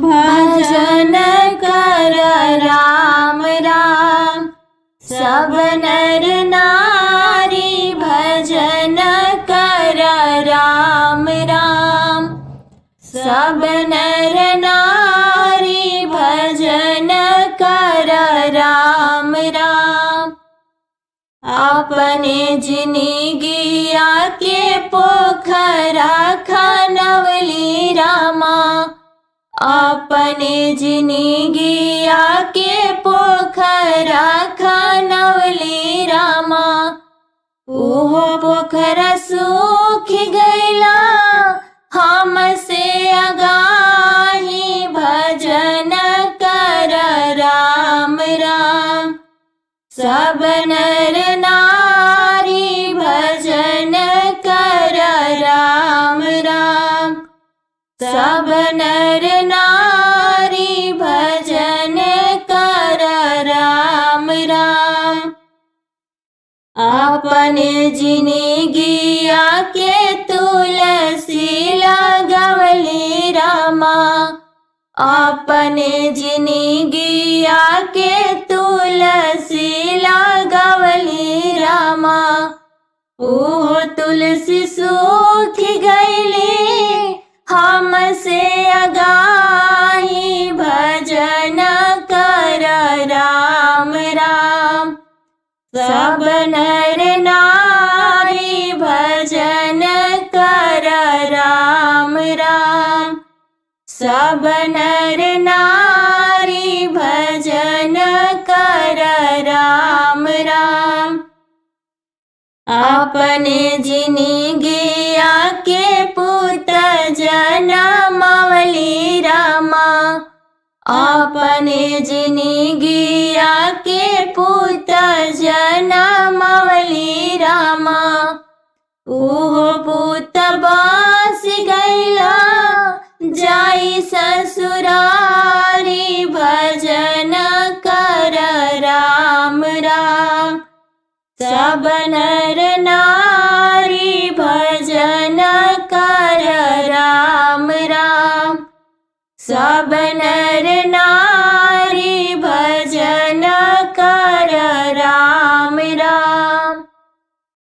भजन कर राम राम। सब नर नारी भजन कर राम राम। सब नर नारी भजन कर राम राम। अपने जिंदगिया के पोखरा खनवली रामा। अपने जिंदगिया के पोखरा खनवली रामा। ओहो पोखरा सूख गैला हमसे अगाही। भजन कर राम राम। सब नर नारी भजन कर राम राम। सब नर नारी भजन कर राम राम। अपने जिंदगिया के तुलसी लगवली रामा। अपने जिंदगिया के तुलसी लगवली रामा। ओहो तुलसी सूख गईली हमसे अगाही। भजन कर राम राम। सब नर नारी भजन कर राम राम। सब नर नारी भजन कर राम राम। अपने जिंदगिया के पुत जनमवली रामा। अपने जिंदगिया के पुत जनमवली रामा। ओहो पुत बस गैला जाई ससुरारी। भजन कर राम राम। सब नर नारी भजन कर राम राम। सब नर नारी